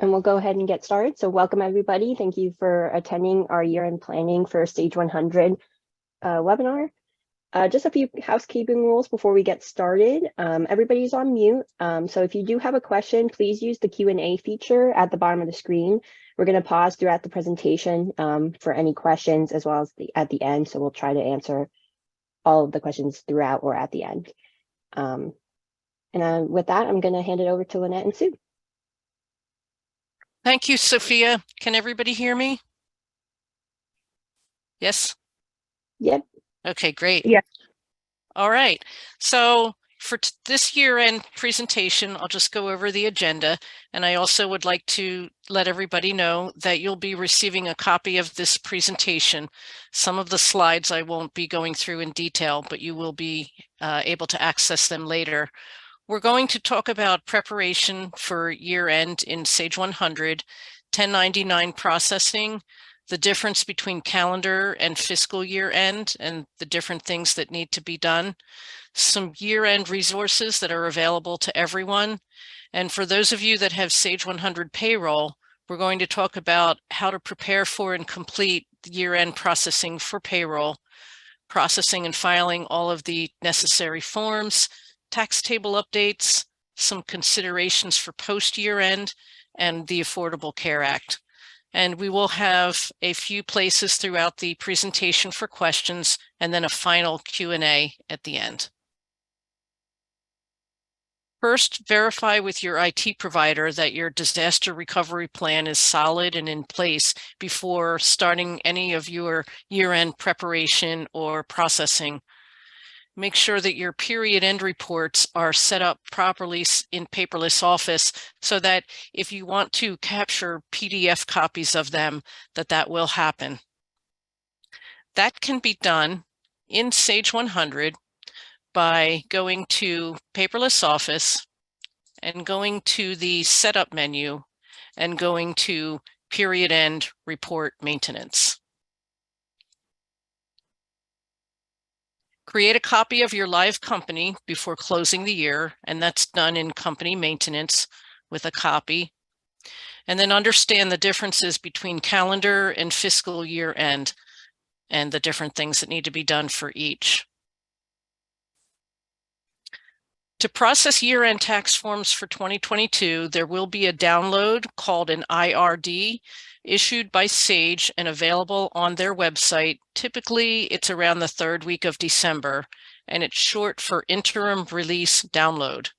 and we'll go ahead and get started. So welcome everybody. Thank you for attending our year-end planning for Stage 100 webinar. Just a few housekeeping rules before we get started. Everybody's on mute. So if you do have a question, please use the Q&A feature at the bottom of the screen. We're going to pause throughout the presentation for any questions as well as at the end. So we'll try to answer all of the questions throughout or at the end. With that, I'm going to hand it over to Lynette and Sue. Thank you, Sophia. Can everybody hear me? Yes? Yep. Okay, great. Yeah. All right. So for this year-end presentation, I'll just go over the agenda. And I also would like to let everybody know that you'll be receiving a copy of this presentation. Some of the slides I won't be going through in detail, but you will be able to access them later. We're going to talk about preparation for year-end in Sage 100, 1099 processing, the difference between calendar and fiscal year-end, and the different things that need to be done, some year-end resources that are available to everyone. And for those of you that have Sage 100 payroll, we're going to talk about how to prepare for and complete year-end processing for payroll, processing and filing all of the necessary forms, tax table updates, some considerations for post-year end, and the Affordable Care Act. And we will have a few places throughout the presentation for questions, and then a final Q&A at the end. First, verify with your IT provider that your disaster recovery plan is solid and in place before starting any of your year-end preparation or processing. Make sure that your period end reports are set up properly in Paperless Office so that if you want to capture PDF copies of them, that will happen. That can be done in Sage 100 by going to Paperless Office and going to the Setup menu and going to Period End Report Maintenance. Create a copy of your live company before closing the year, and that's done in Company Maintenance with a copy. And then understand the differences between calendar and fiscal year end and the different things that need to be done for each. To process year-end tax forms for 2022, there will be a download called an IRD issued by Sage and available on their website. Typically, it's around the third week of December, and it's short for Interim Release Download.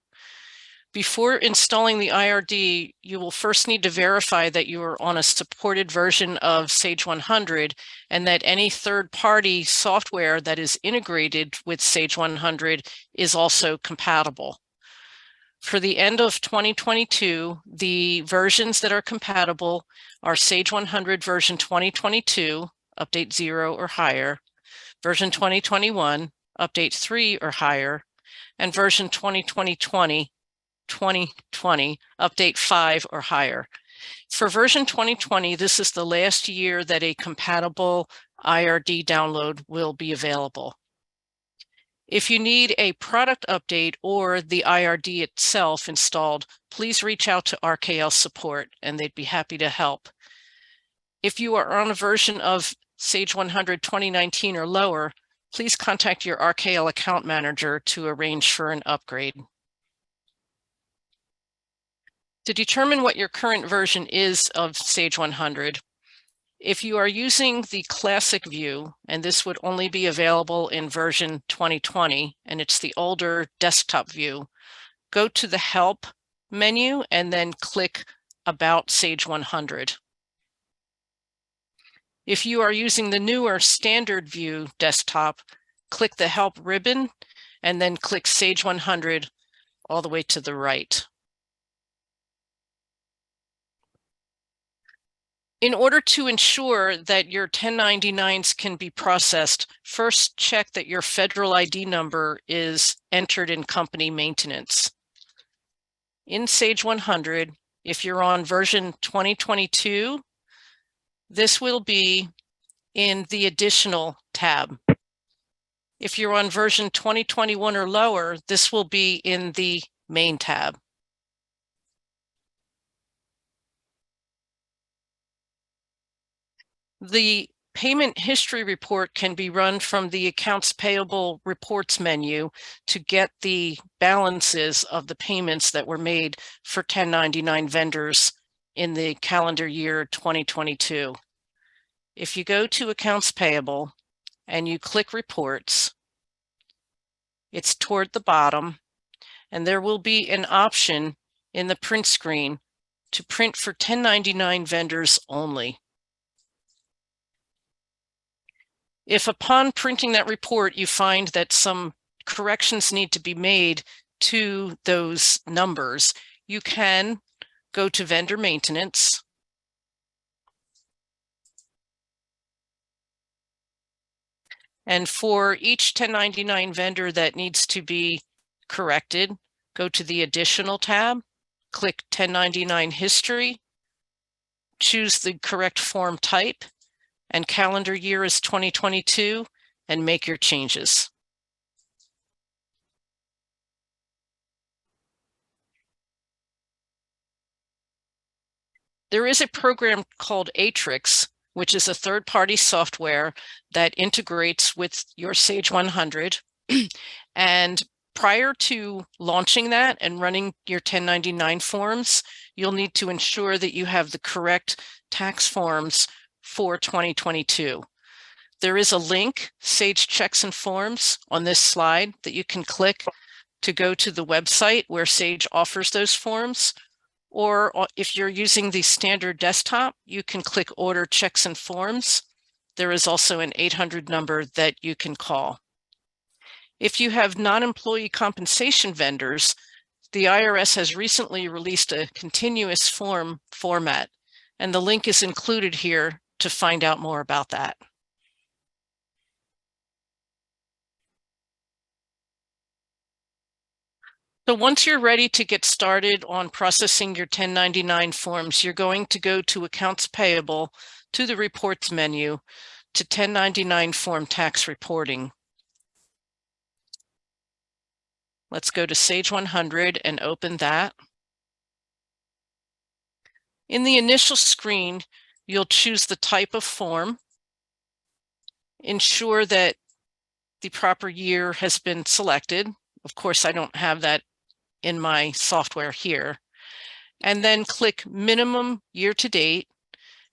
Before installing the IRD, you will first need to verify that you are on a supported version of Sage 100 and that any third-party software that is integrated with Sage 100 is also compatible. For the end of 2022, the versions that are compatible are Sage 100 version 2022, update 0 or higher, version 2021, update 3 or higher, and version 2020, update 5 or higher. For version 2020, this is the last year that a compatible IRD download will be available. If you need a product update or the IRD itself installed, please reach out to RKL support and they'd be happy to help. If you are on a version of Sage 100 2019 or lower, please contact your RKL account manager to arrange for an upgrade. To determine what your current version is of Sage 100, if you are using the classic view, and this would only be available in version 2020, and it's the older desktop view, go to the Help menu and then click About Sage 100. If you are using the newer standard view desktop, click the Help ribbon and then click Sage 100 all the way to the right. In order to ensure that your 1099s can be processed, first check that your federal ID number is entered in Company Maintenance. In Sage 100, if you're on version 2022, this will be in the Additional tab. If you're on version 2021 or lower, this will be in the Main tab. The payment history report can be run from the accounts payable reports menu to get the balances of the payments that were made for 1099 vendors in the calendar year 2022. If you go to accounts payable and you click reports, it's toward the bottom, and there will be an option in the print screen to print for 1099 vendors only. If upon printing that report, you find that some corrections need to be made to those numbers, you can go to vendor maintenance. And for each 1099 vendor that needs to be corrected, go to the additional tab, click 1099 history, choose the correct form type, and calendar year is 2022, and make your changes. There is a program called Atrix, which is a third-party software that integrates with your Sage 100. And prior to launching that and running your 1099 forms, you'll need to ensure that you have the correct tax forms for 2022. There is a link, Sage Checks and Forms, on this slide that you can click to go to the website where Sage offers those forms. Or if you're using the standard desktop, you can click Order Checks and Forms. There is also an 800 number that you can call. If you have non-employee compensation vendors, the IRS has recently released a continuous form format, and the link is included here to find out more about that. So once you're ready to get started on processing your 1099 forms, you're going to go to Accounts Payable, to the Reports menu, to 1099 Form Tax Reporting. Let's go to Sage 100 and open that. In the initial screen, you'll choose the type of form, ensure that the proper year has been selected. Of course, I don't have that in my software here. And then click Minimum Year to Date.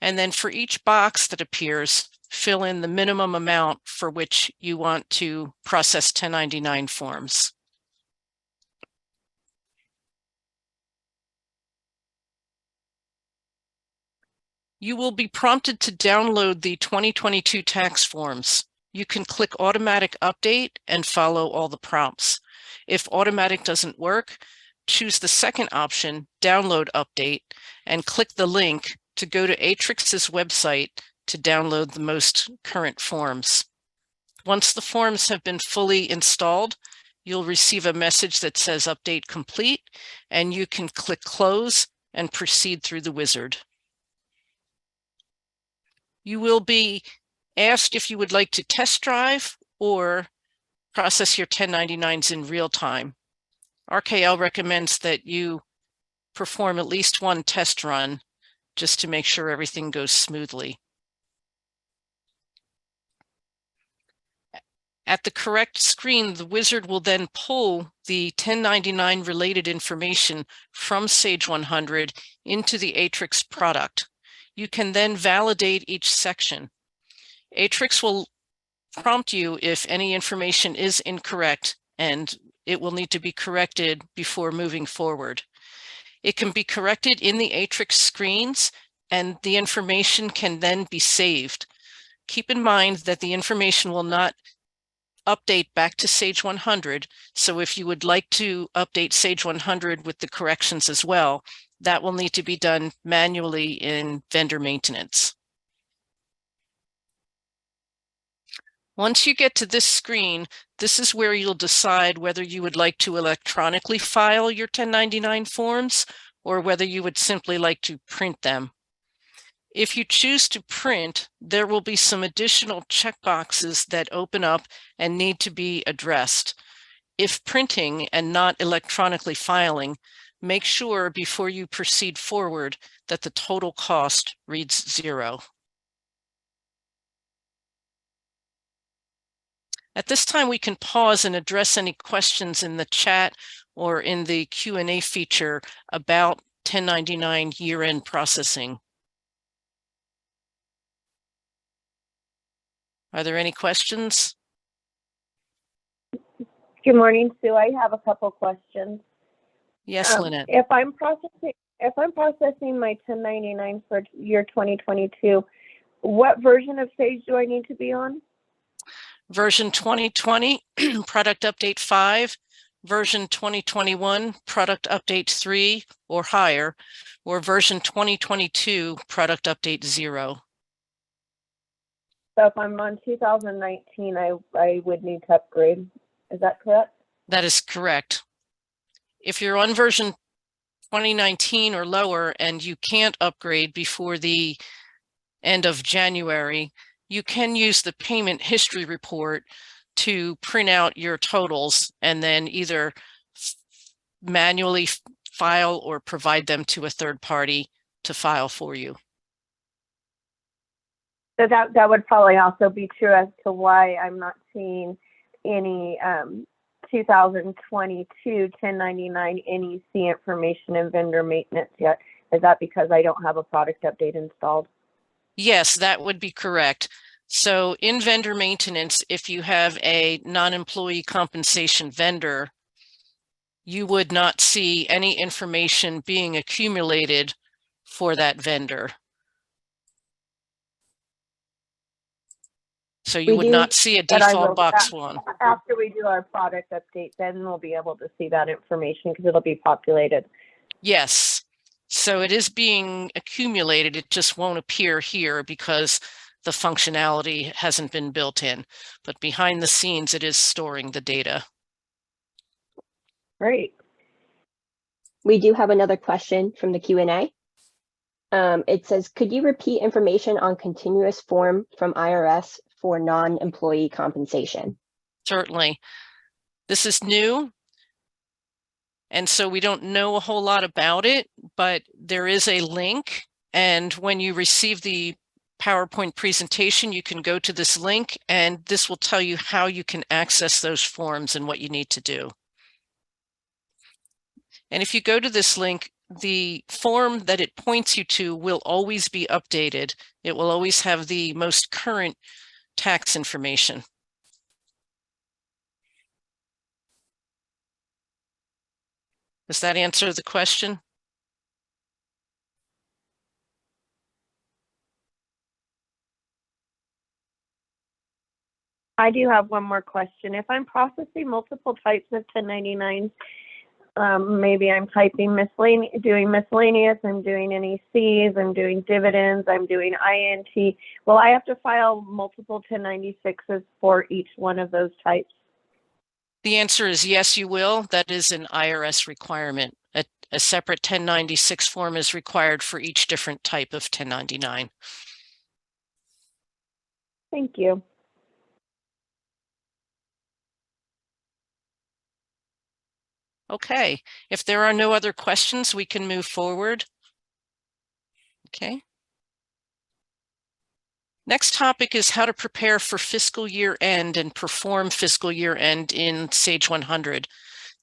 And then for each box that appears, fill in the minimum amount for which you want to process 1099 forms. You will be prompted to download the 2022 tax forms. You can click Automatic Update and follow all the prompts. If automatic doesn't work, choose the second option, Download Update, and click the link to go to Atrix's website to download the most current forms. Once the forms have been fully installed, you'll receive a message that says Update Complete, and you can click Close and proceed through the wizard. You will be asked if you would like to test drive or process your 1099s in real time. RKL recommends that you perform at least one test run just to make sure everything goes smoothly. At the correct screen, the wizard will then pull the 1099 related information from Sage 100 into the Atrix product. You can then validate each section. Atrix will prompt you if any information is incorrect, and it will need to be corrected before moving forward. It can be corrected in the Atrix screens, and the information can then be saved. Keep in mind that the information will not update back to Sage 100, so if you would like to update Sage 100 with the corrections as well, that will need to be done manually in vendor maintenance. Once you get to this screen, this is where you'll decide whether you would like to electronically file your 1099 forms or whether you would simply like to print them. If you choose to print, there will be some additional checkboxes that open up and need to be addressed. If printing and not electronically filing, make sure before you proceed forward that the total cost reads 0. At this time, we can pause and address any questions in the chat or in the Q&A feature about 1099 year-end processing. Are there any questions? Good morning, Sue. I have a couple questions. Yes, Lynette. If I'm processing my 1099 for year 2022, what version of Sage do I need to be on? Version 2020, product update 5, version 2021, product update 3 or higher, or version 2022, product update 0. So if I'm on 2019, I would need to upgrade. Is that correct? That is correct. If you're on version 2019 or lower and you can't upgrade before the end of January, you can use the payment history report to print out your totals and then either manually file or provide them to a third party to file for you. So that would probably also be true as to why I'm not seeing any 2022 1099 NEC information and vendor maintenance yet. Is that because I don't have a product update installed? Yes, that would be correct. So in vendor maintenance, if you have a non-employee compensation vendor, you would not see any information being accumulated for that vendor. So you would not see a default box one. After we do our product update, then we'll be able to see that information because it'll be populated. Yes. So it is being accumulated. It just won't appear here because the functionality hasn't been built in. But behind the scenes, it is storing the data. Great. We do have another question from the Q&A. It says, could you repeat information on continuous form from IRS for non-employee compensation? Certainly. This is new, and so we don't know a whole lot about it, but there is a link, and when you receive the PowerPoint presentation, you can go to this link, and this will tell you how you can access those forms and what you need to do. And if you go to this link, the form that it points you to will always be updated. It will always have the most current tax information. Does that answer the question? I do have one more question. If I'm processing multiple types of 1099s, maybe I'm typing doing miscellaneous, I'm doing NECs, I'm doing dividends, I'm doing INT. Will I have to file multiple 1096s for each one of those types? The answer is yes, you will. That is an IRS requirement. A separate 1096 form is required for each different type of 1099. Thank you. Okay, if there are no other questions, we can move forward. Okay. Next topic is how to prepare for fiscal year end and perform fiscal year end in Sage 100.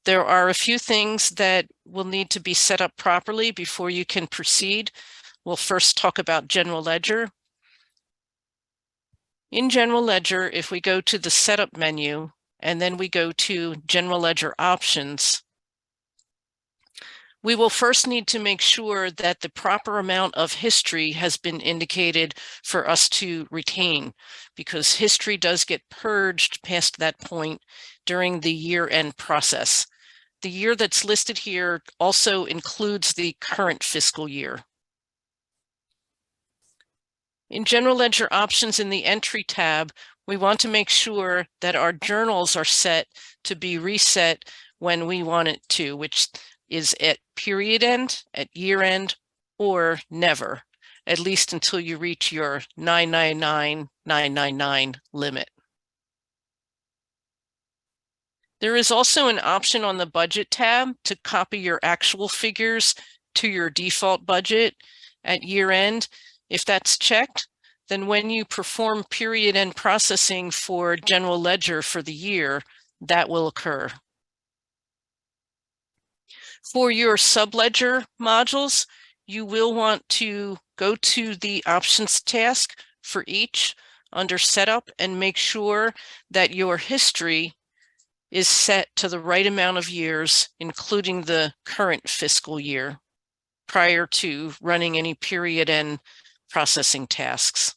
There are a few things that will need to be set up properly before you can proceed. We'll first talk about General Ledger. In General Ledger, if we go to the Setup menu and then we go to General Ledger Options, we will first need to make sure that the proper amount of history has been indicated for us to retain, because history does get purged past that point during the year-end process. The year that's listed here also includes the current fiscal year. In General Ledger Options in the Entry tab, we want to make sure that our journals are set to be reset when we want it to, which is at period end, at year end, or never, at least until you reach your 999,999 limit. There is also an option on the Budget tab to copy your actual figures to your default budget at year end. If that's checked, then when you perform period end processing for general ledger for the year, that will occur. For your subledger modules, you will want to go to the options task for each under setup and make sure that your history is set to the right amount of years, including the current fiscal year, prior to running any period end processing tasks.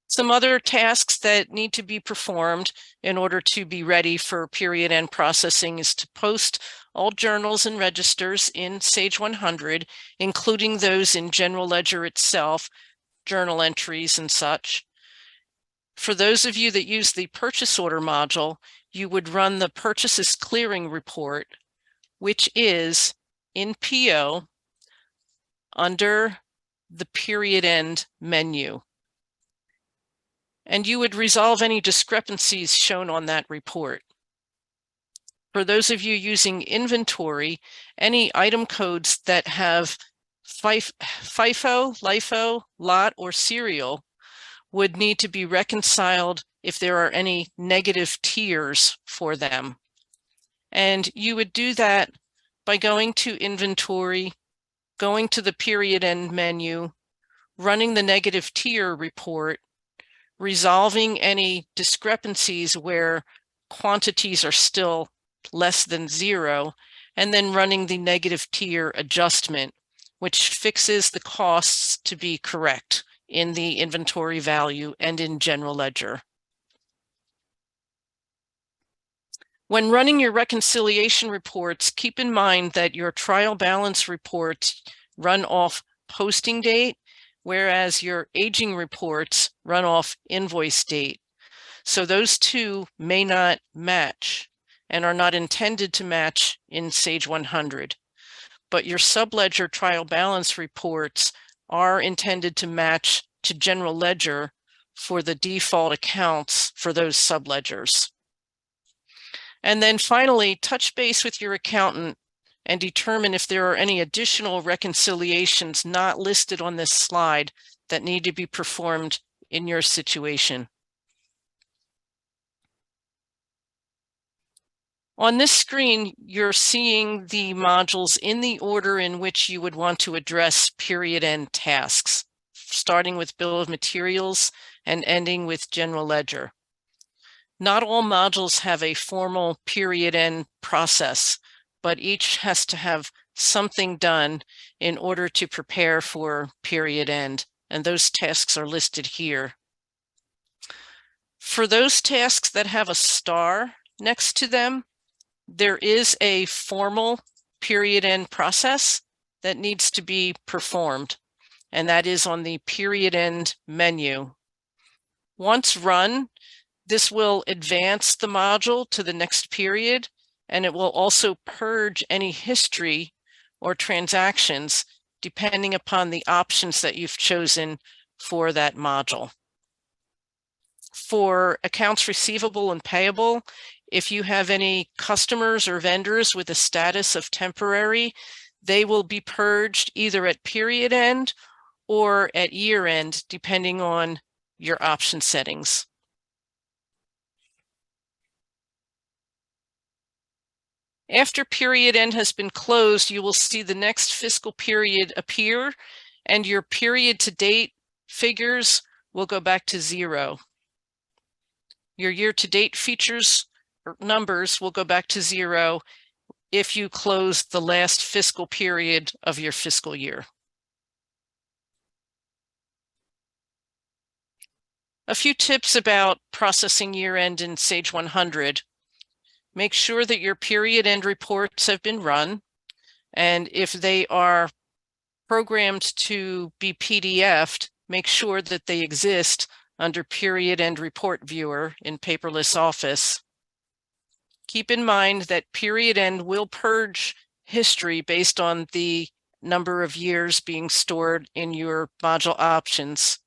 Some other tasks that need to be performed in order to be ready for period end processing is to post all journals and registers in Sage 100, including those in General Ledger itself, journal entries and such. For those of you that use the purchase order module, you would run the purchases clearing report, which is in PO under the period end menu. And you would resolve any discrepancies shown on that report. For those of you using inventory, any item codes that have FIFO, LIFO, lot, or serial would need to be reconciled if there are any negative tiers for them. And you would do that by going to inventory, going to the period end menu, running the negative tier report, resolving any discrepancies where quantities are still less than 0, and then running the negative tier adjustment, which fixes the costs to be correct in the inventory value and in general ledger. When running your reconciliation reports, keep in mind that your trial balance reports run off posting date, whereas your aging reports run off invoice date. So those two may not match and are not intended to match in Sage 100. But your subledger trial balance reports are intended to match to general ledger for the default accounts for those subledgers. And then finally, touch base with your accountant and determine if there are any additional reconciliations not listed on this slide that need to be performed in your situation. On this screen, you're seeing the modules in the order in which you would want to address period end tasks, starting with bill of materials and ending with general ledger. Not all modules have a formal period end process, but each has to have something done in order to prepare for period end, and those tasks are listed here. For those tasks that have a star next to them, there is a formal period end process that needs to be performed, and that is on the period end menu. Once run, this will advance the module to the next period, and it will also purge any history or transactions depending upon the options that you've chosen for that module. For accounts receivable and payable, if you have any customers or vendors with a status of temporary, they will be purged either at period end or at year end, depending on your option settings. After period end has been closed, you will see the next fiscal period appear, and your period to date figures will go back to 0. Your year to date features or numbers will go back to 0 if you close the last fiscal period of your fiscal year. A few tips about processing year end in Sage 100. Make sure that your period end reports have been run, and if they are programmed to be PDF'd, make sure that they exist under Period End Report Viewer in Paperless Office. Keep in mind that period end will purge history based on the number of years being stored in your module options.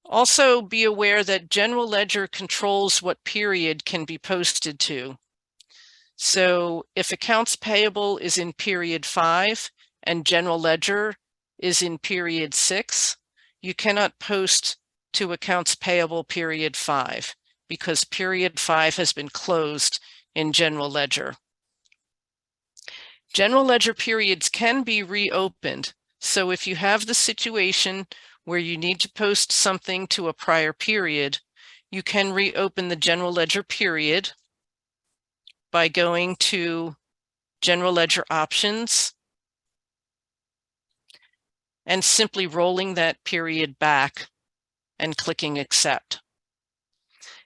Also be aware that General Ledger controls what period can be posted to. So if accounts payable is in period 5 and General Ledger is in period 6, you cannot post to accounts payable period 5 because period 5 has been closed in General Ledger. General Ledger periods can be reopened. So if you have the situation where you need to post something to a prior period, you can reopen the General Ledger period by going to General Ledger Options and simply rolling that period back and clicking Accept.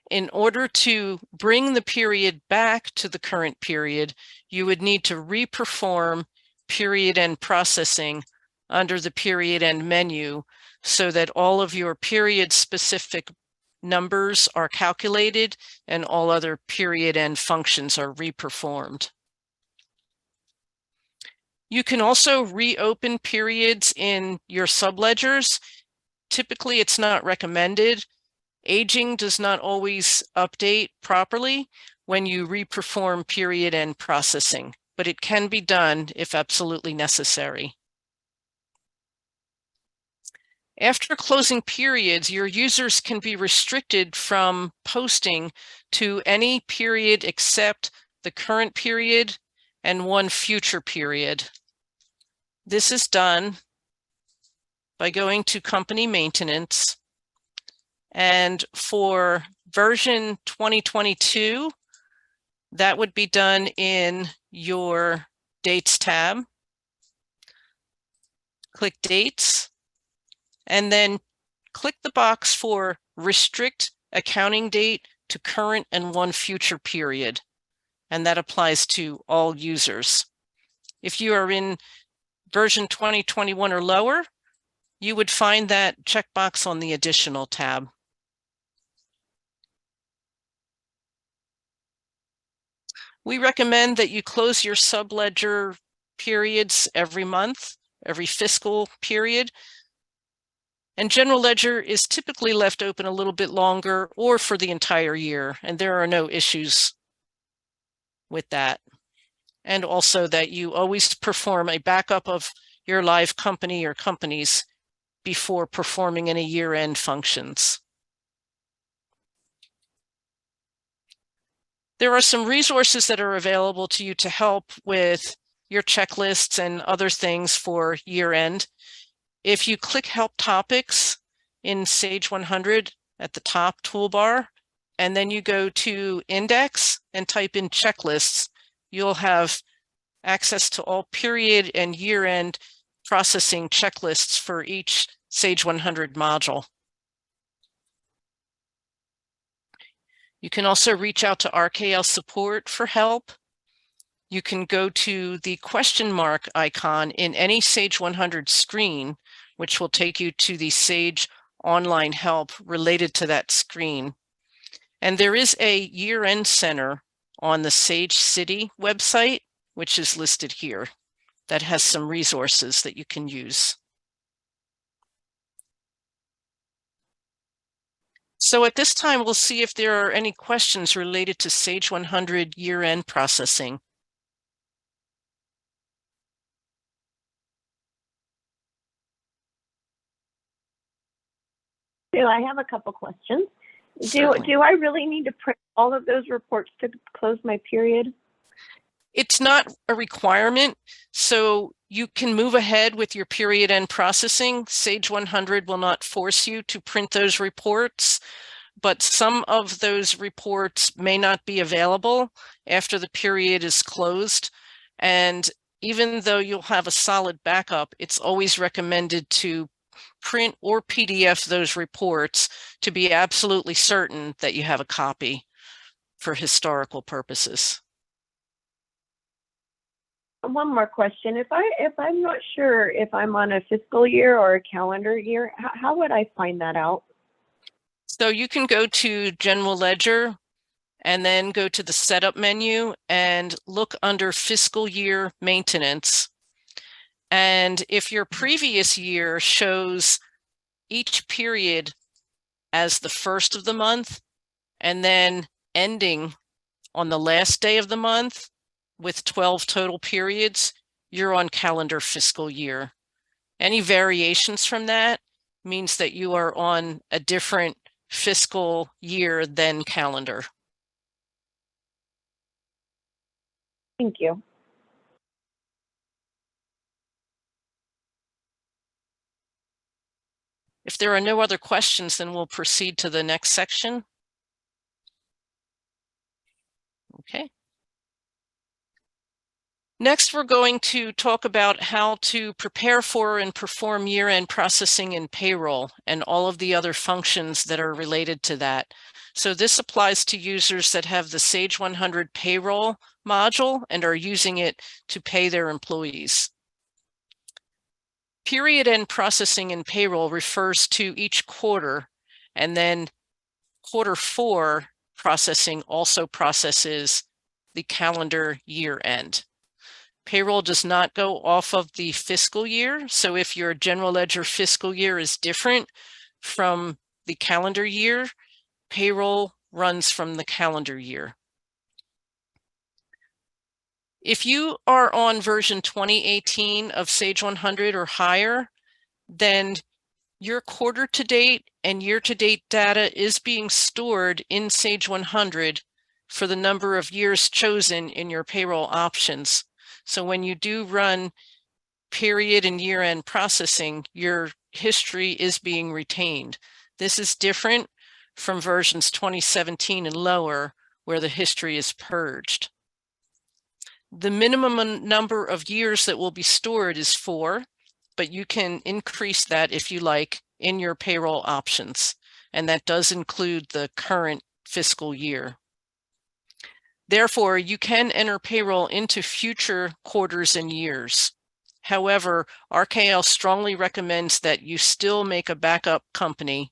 In order to bring the period back to the current period, you would need to reperform period end processing under the period end menu so that all of your period-specific numbers are calculated and all other period end functions are reperformed. You can also reopen periods in your subledgers. Typically, it's not recommended. Aging does not always update properly when you reperform period end processing, but it can be done if absolutely necessary. After closing periods, your users can be restricted from posting to any period except the current period and one future period. This is done by going to Company Maintenance. And for version 2022, that would be done in your Dates tab. Click Dates, and then click the box for Restrict Accounting Date to Current and One Future Period. And that applies to all users. If you are in version 2021 or lower, you would find that checkbox on the Additional tab. We recommend that you close your subledger periods every month, every fiscal period. And General Ledger is typically left open a little bit longer or for the entire year, and there are no issues with that. And also that you always perform a backup of your live company or companies before performing any year-end functions. There are some resources that are available to you to help with your checklists and other things for year-end. If you click Help Topics in Sage 100 at the top toolbar, and then you go to Index and type in Checklists, you'll have access to all period and year-end processing checklists for each Sage 100 module. You can also reach out to RKL support for help. You can go to the question mark icon in any Sage 100 screen, which will take you to the Sage online help related to that screen. And there is a year-end center on the Sage City website, which is listed here, that has some resources that you can use. So at this time, we'll see if there are any questions related to Sage 100 year-end processing. I have a couple questions. Certainly. Do I really need to print all of those reports to close my period? It's not a requirement, so you can move ahead with your period end processing. Sage 100 will not force you to print those reports, but some of those reports may not be available after the period is closed. And even though you'll have a solid backup, it's always recommended to print or PDF those reports to be absolutely certain that you have a copy for historical purposes. One more question. If I'm not sure if I'm on a fiscal year or a calendar year, how would I find that out? So you can go to General Ledger and then go to the Setup menu and look under Fiscal Year Maintenance. And if your previous year shows each period as the first of the month, and then ending on the last day of the month with 12 total periods, you're on calendar fiscal year. Any variations from that means that you are on a different fiscal year than calendar. Thank you. If there are no other questions, then we'll proceed to the next section. Okay. Next, we're going to talk about how to prepare for and perform year-end processing and payroll and all of the other functions that are related to that. So this applies to users that have the Sage 100 payroll module and are using it to pay their employees. Period end processing and payroll refers to each quarter, and then quarter 4 processing also processes the calendar year end. Payroll does not go off of the fiscal year. So if your general ledger fiscal year is different from the calendar year, payroll runs from the calendar year. If you are on version 2018 of Sage 100 or higher, then your quarter to date and year to date data is being stored in Sage 100 for the number of years chosen in your payroll options. So when you do run period and year end processing, your history is being retained. This is different from versions 2017 and lower, where the history is purged. The minimum number of years that will be stored is 4, but you can increase that if you like in your payroll options, and that does include the current fiscal year. Therefore, you can enter payroll into future quarters and years. However, RKL strongly recommends that you still make a backup company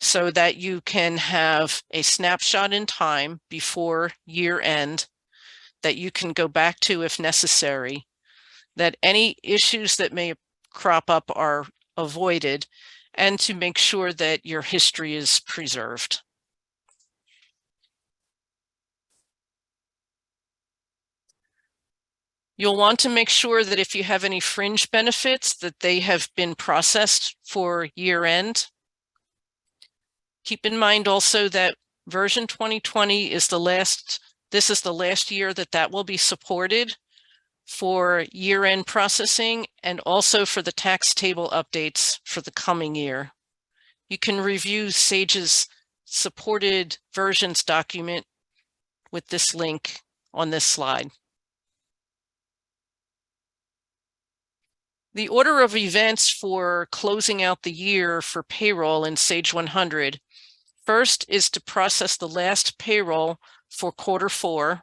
so that you can have a snapshot in time before year end that you can go back to if necessary, that any issues that may crop up are avoided, and to make sure that your history is preserved. You'll want to make sure that if you have any fringe benefits, that they have been processed for year end. Keep in mind also that version 2020 is the last, this is the last year that will be supported for year-end processing and also for the tax table updates for the coming year. You can review Sage's supported versions document with this link on this slide. The order of events for closing out the year for payroll in Sage 100. First is to process the last payroll for quarter 4,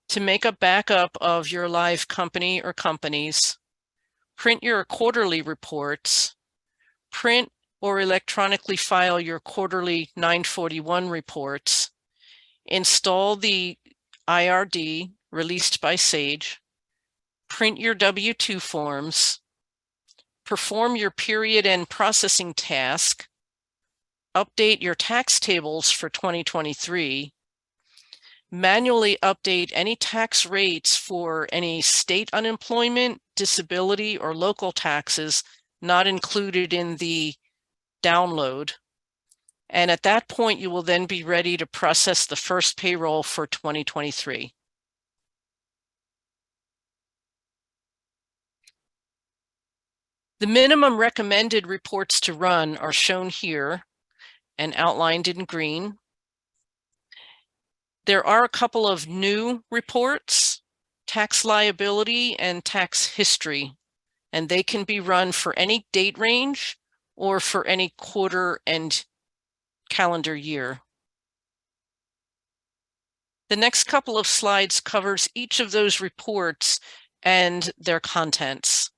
to make a backup of your live company or companies, print your quarterly reports, print or electronically file your quarterly 941 reports, install the IRD released by Sage, print your W-2 forms, perform your period end processing task, update your tax tables for 2023, manually update any tax rates for any state unemployment, disability, or local taxes not included in the download. And at that point, you will then be ready to process the first payroll for 2023. The minimum recommended reports to run are shown here and outlined in green. There are a couple of new reports, tax liability and tax history, and they can be run for any date range or for any quarter and calendar year. The next couple of slides covers each of those reports and their contents.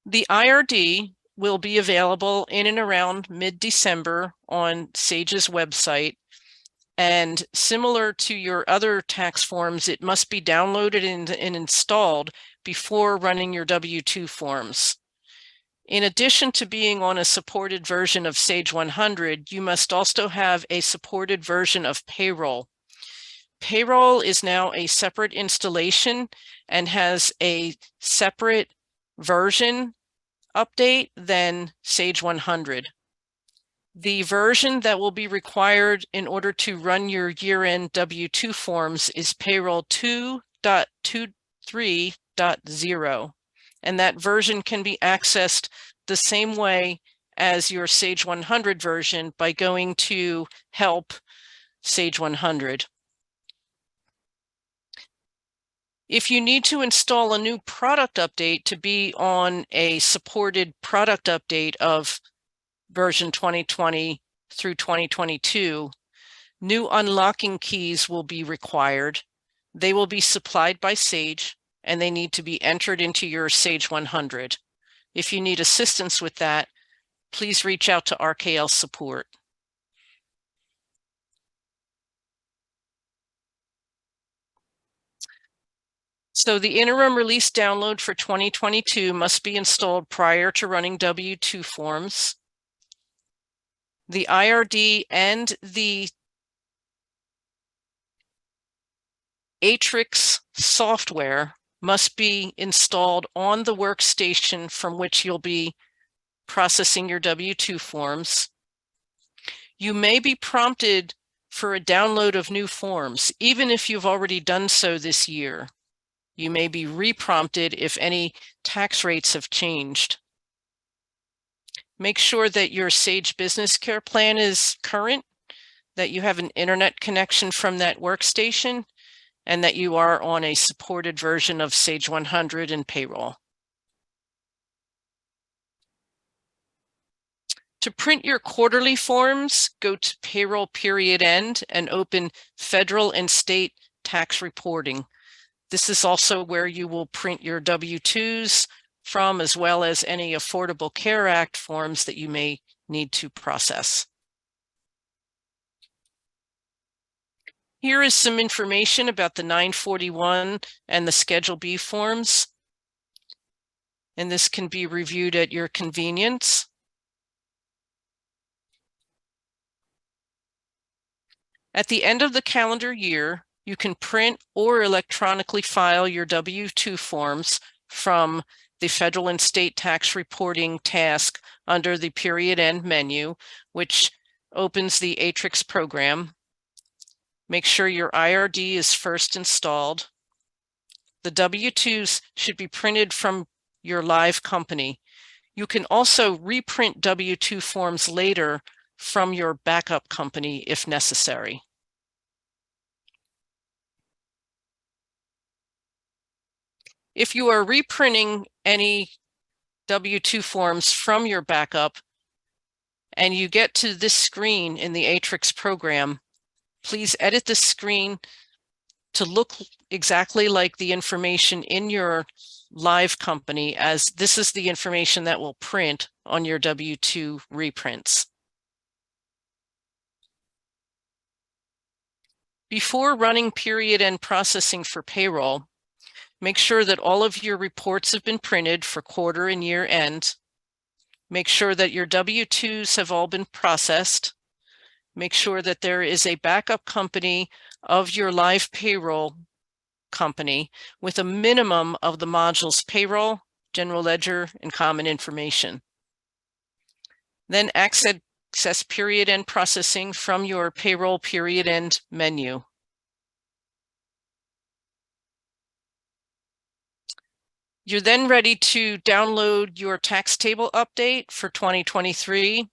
The IRD will be available in and around mid-December on Sage's website. And similar to your other tax forms, it must be downloaded and installed before running your W-2 forms. In addition to being on a supported version of Sage 100, you must also have a supported version of Payroll. Payroll is now a separate installation and has a separate version update than Sage 100. The version that will be required in order to run your year-end W-2 forms is Payroll 2.23.0, and that version can be accessed the same way as your Sage 100 version by going to Help Sage 100. If you need to install a new product update to be on a supported product update of version 2020 through 2022, new unlocking keys will be required. They will be supplied by Sage, and they need to be entered into your Sage 100. If you need assistance with that, please reach out to RKL support. So the interim release download for 2022 must be installed prior to running W-2 forms. The IRD and the Atrix software must be installed on the workstation from which you'll be processing your W-2 forms. You may be prompted for a download of new forms, even if you've already done so this year. You may be re-prompted if any tax rates have changed. Make sure that your Sage Business Care plan is current, that you have an internet connection from that workstation, and that you are on a supported version of Sage 100 and Payroll. To print your quarterly forms, go to Payroll Period End and open Federal and State Tax Reporting. This is also where you will print your W-2s from, as well as any Affordable Care Act forms that you may need to process. Here is some information about the 941 and the Schedule B forms, and this can be reviewed at your convenience. At the end of the calendar year, you can print or electronically file your W-2 forms from the Federal and State Tax Reporting task under the Period End menu, which opens the Atrix program. Make sure your IRD is first installed. The W-2s should be printed from your live company. You can also reprint W-2 forms later from your backup company if necessary. If you are reprinting any W-2 forms from your backup and you get to this screen in the Atrix program, please edit the screen to look exactly like the information in your live company, as this is the information that will print on your W-2 reprints. Before running period end processing for payroll, make sure that all of your reports have been printed for quarter and year end. Make sure that your W-2s have all been processed. Make sure that there is a backup company of your live payroll company with a minimum of the modules payroll, general ledger, and common information. Then access period end processing from your payroll period end menu. You're then ready to download your tax table update for 2023.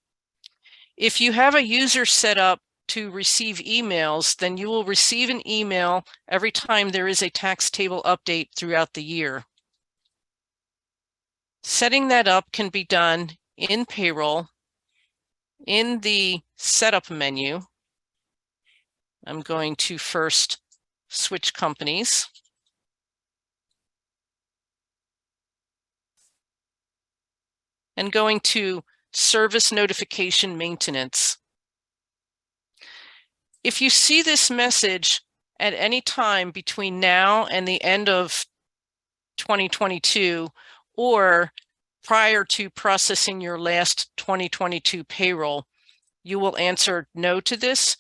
If you have a user set up to receive emails, then you will receive an email every time there is a tax table update throughout the year. Setting that up can be done in Payroll in the Setup menu. I'm going to first switch companies. And going to Service Notification Maintenance. If you see this message at any time between now and the end of 2022 or prior to processing your last 2022 payroll, you will answer no to this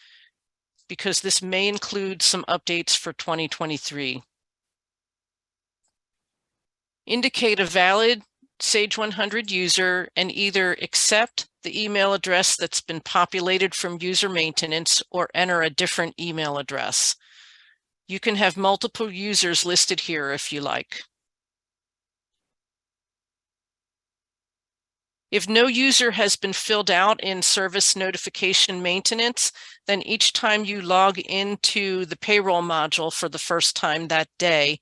because this may include some updates for 2023. Indicate a valid Sage 100 user and either accept the email address that's been populated from user maintenance or enter a different email address. You can have multiple users listed here if you like. If no user has been filled out in service notification maintenance, then each time you log into the payroll module for the first time that day,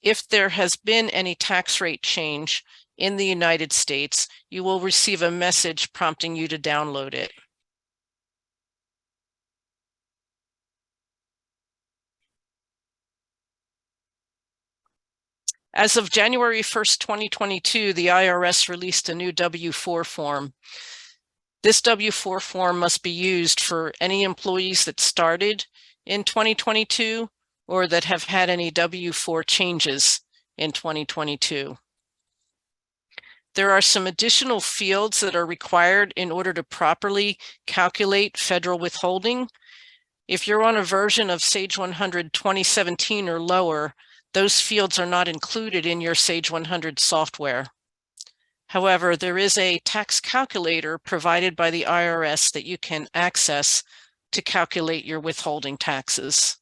if there has been any tax rate change in the United States, you will receive a message prompting you to download it. As of January 1st, 2022, the IRS released a new W-4 form. This W-4 form must be used for any employees that started in 2022 or that have had any W-4 changes in 2022. There are some additional fields that are required in order to properly calculate federal withholding. If you're on a version of Sage 100 2017 or lower, those fields are not included in your Sage 100 software. However, there is a tax calculator provided by the IRS that you can access to calculate your withholding taxes.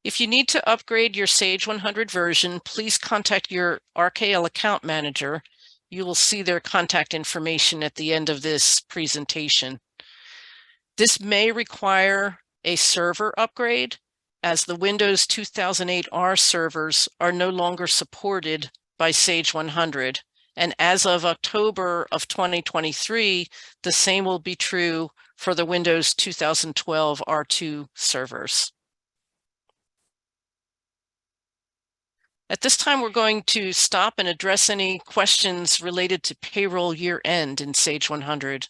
If you need to upgrade your Sage 100 version, please contact your RKL account manager. You will see their contact information at the end of this presentation. This may require a server upgrade, as the Windows 2008R servers are no longer supported by Sage 100. And as of October of 2023, the same will be true for the Windows 2012 R2 servers. At this time, we're going to stop and address any questions related to payroll year end in Sage 100.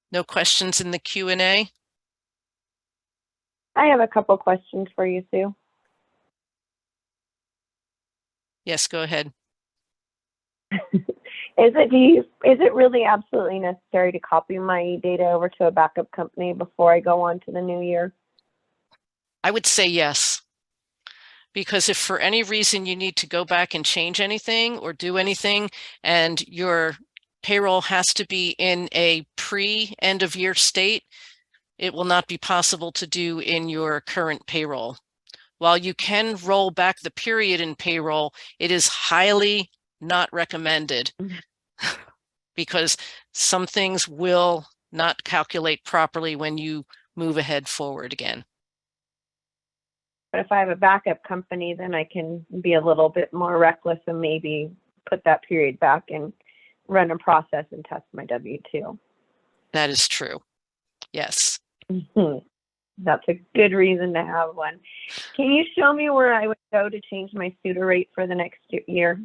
No questions in the Q&A? I have a couple questions for you, Sue. Yes, go ahead. Is it really absolutely necessary to copy my data over to a backup company before I go on to the new year? I would say yes. Because if for any reason you need to go back and change anything or do anything, and your payroll has to be in a pre-end of year state, it will not be possible to do in your current payroll. While you can roll back the period in payroll, it is highly not recommended because some things will not calculate properly when you move ahead forward again. But if I have a backup company, then I can be a little bit more reckless and maybe put that period back and run a process and test my W-2. That is true. Yes. Mm-hmm. That's a good reason to have one. Can you show me where I would go to change my SUTA rate for the next year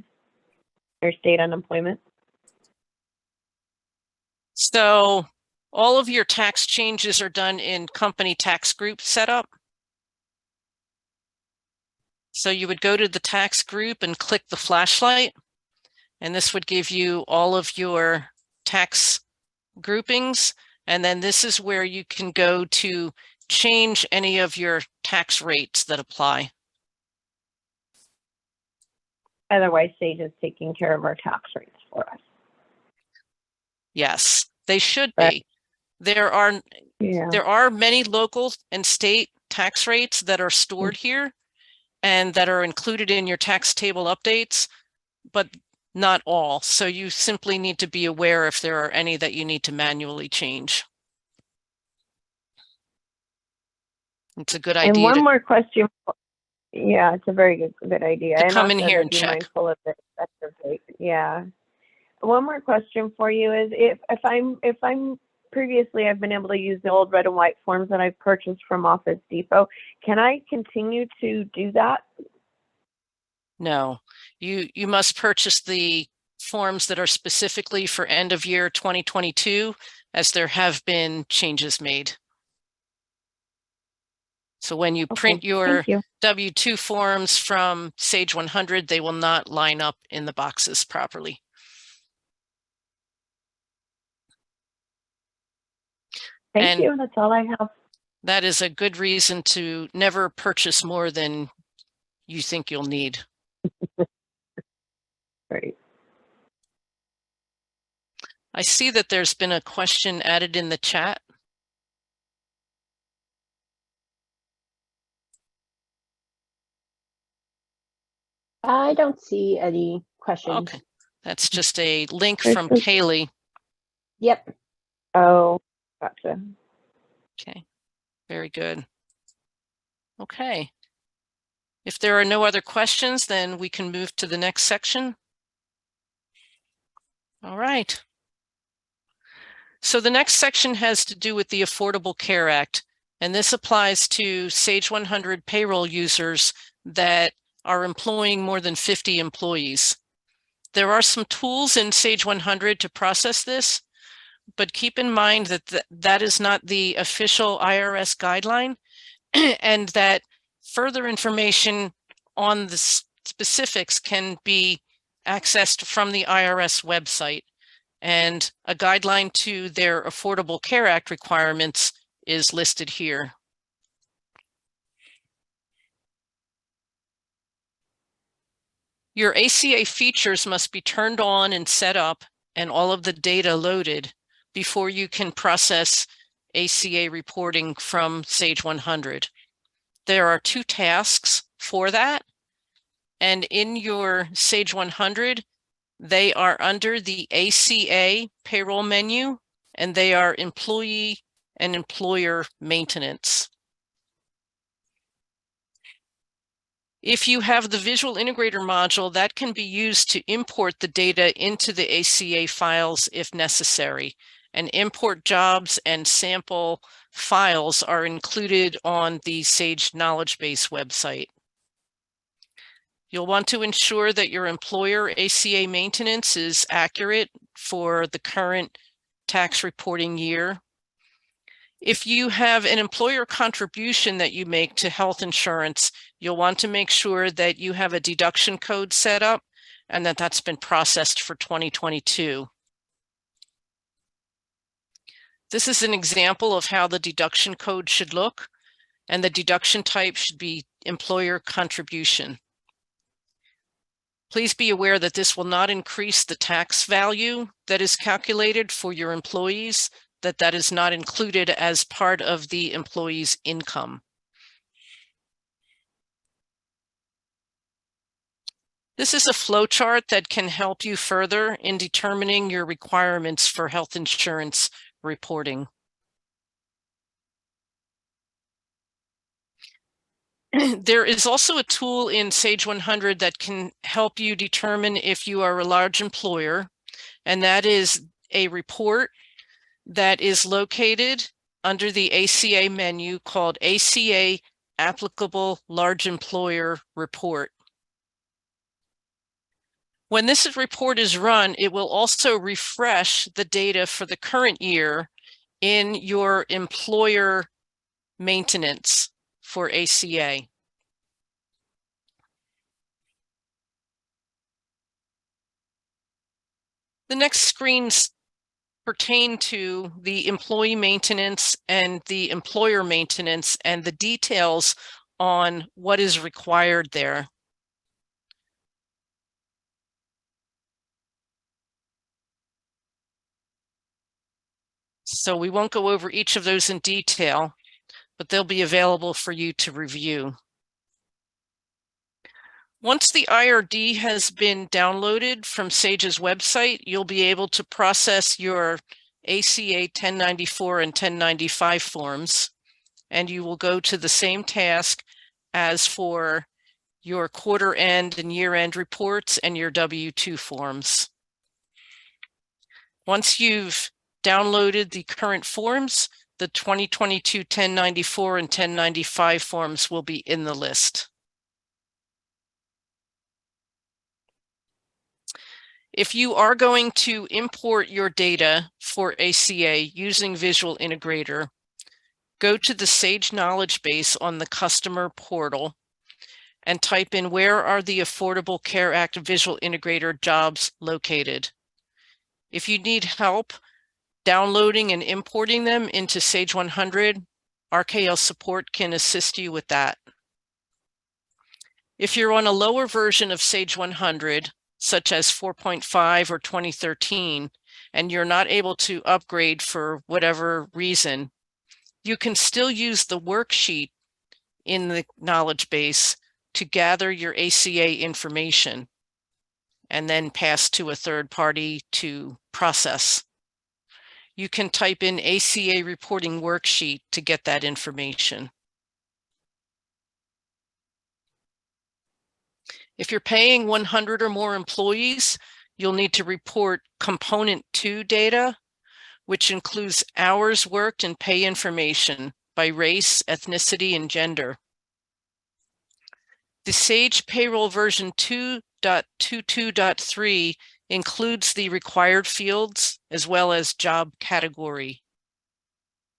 or state unemployment? So all of your tax changes are done in company tax group setup. So you would go to the tax group and click the flashlight, and this would give you all of your tax groupings. And then this is where you can go to change any of your tax rates that apply. Otherwise, Sage is taking care of our tax rates for us. Yes, they should Right. be. There are many local and state tax rates that are stored here and that are included in your tax table updates, but not all. So you simply need to be aware if there are any that you need to manually change. It's a good idea. And one more question. Yeah, it's a very good idea. To and come in also here to and be check. mindful of the effective rate. Yeah. One more question for you is if I'm previously I've been able to use the old red and white forms that I've purchased from Office Depot. Can I continue to do that? No, you must purchase the forms that are specifically for end of year 2022, as there have been changes made. So when you print your W-2 forms from Sage 100, they will not line up in the boxes properly. Thank you. That's all I have. That is a good reason to never purchase more than you think you'll need. Great. I see that there's been a question added in the chat. I don't see any questions. Okay, that's just a link from Kaylee. Yep. Oh, gotcha. Okay, very good. Okay. If there are no other questions, then we can move to the next section. All right. So the next section has to do with the Affordable Care Act, and this applies to Sage 100 payroll users that are employing more than 50 employees. There are some tools in Sage 100 to process this, but keep in mind that that is not the official IRS guideline, and that further information on the specifics can be accessed from the IRS website. And a guideline to their Affordable Care Act requirements is listed here. Your ACA features must be turned on and set up and all of the data loaded before you can process ACA reporting from Sage 100. There are 2 tasks for that, and in your Sage 100, they are under the ACA payroll menu, and they are employee and employer maintenance. If you have the Visual Integrator module, that can be used to import the data into the ACA files if necessary. And import jobs and sample files are included on the Sage Knowledge Base website. You'll want to ensure that your employer ACA maintenance is accurate for the current tax reporting year. If you have an employer contribution that you make to health insurance, you'll want to make sure that you have a deduction code set up and that that's been processed for 2022. This is an example of how the deduction code should look, and the deduction type should be employer contribution. Please be aware that this will not increase the tax value that is calculated for your employees, that is not included as part of the employee's income. This is a flow chart that can help you further in determining your requirements for health insurance reporting. There is also a tool in Sage 100 that can help you determine if you are a large employer, and that is a report that is located under the ACA menu called ACA Applicable Large Employer Report. When this report is run, it will also refresh the data for the current year in your employer maintenance for ACA. The next screens pertain to the employee maintenance and the employer maintenance and the details on what is required there. So we won't go over each of those in detail, but they'll be available for you to review. Once the IRD has been downloaded from Sage's website, you'll be able to process your ACA 1094 and 1095 forms, and you will go to the same task as for your quarter end and year end reports and your W-2 forms. Once you've downloaded the current forms, the 2022 1094 and 1095 forms will be in the list. If you are going to import your data for ACA using Visual Integrator, go to the Sage Knowledge Base on the customer portal and type in where are the Affordable Care Act Visual Integrator jobs located. If you need help downloading and importing them into Sage 100, RKL support can assist you with that. If you're on a lower version of Sage 100, such as 4.5 or 2013, and you're not able to upgrade for whatever reason, you can still use the worksheet in the knowledge base to gather your ACA information and then pass to a third party to process. You can type in ACA reporting worksheet to get that information. If you're paying 100 or more employees, you'll need to report component 2 data, which includes hours worked and pay information by race, ethnicity, and gender. The Sage Payroll version 2.22.3 includes the required fields as well as job category.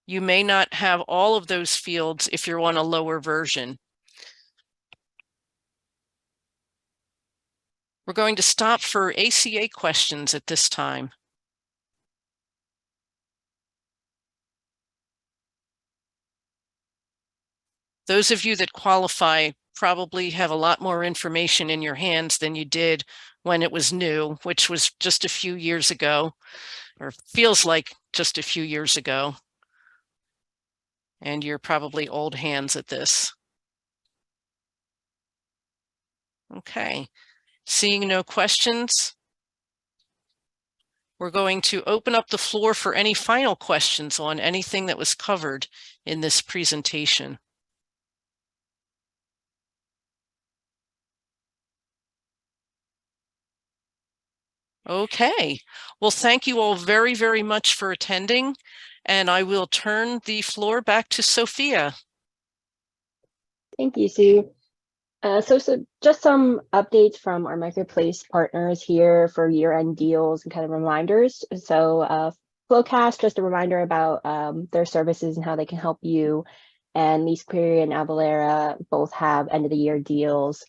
You may not have all of those fields if you're on a lower version. We're going to stop for ACA questions at this time. Those of you that qualify probably have a lot more information in your hands than you did when it was new, which was just a few years ago, or feels like just a few years ago. And you're probably old hands at this. Okay, seeing no questions, we're going to open up the floor for any final questions on anything that was covered in this presentation. Okay, well, thank you all very, very much for attending, and I will turn the floor back to Sophia. Thank you, Sue. So just some updates from our marketplace partners here for year-end deals and kind of reminders. So Flowcast, just a reminder about their services and how they can help you. And Lease Query and Avalara both have end-of-the-year deals.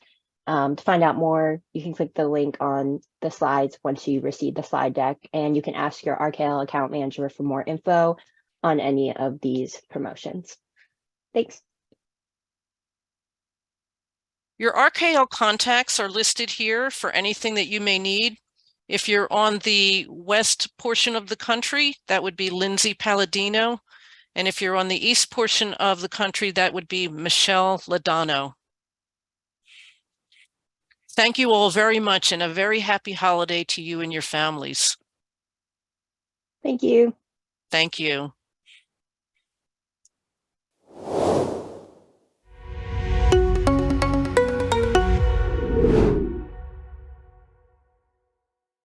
To find out more, you can click the link on the slides once you receive the slide deck, and you can ask your RKL account manager for more info on any of these promotions. Thanks. Your RKL contacts are listed here for anything that you may need. If you're on the west portion of the country, that would be Lindsay Palladino. And if you're on the east portion of the country, that would be Michelle Ladano. Thank you all very much, and a very happy holiday to you and your families. Thank you. Thank you.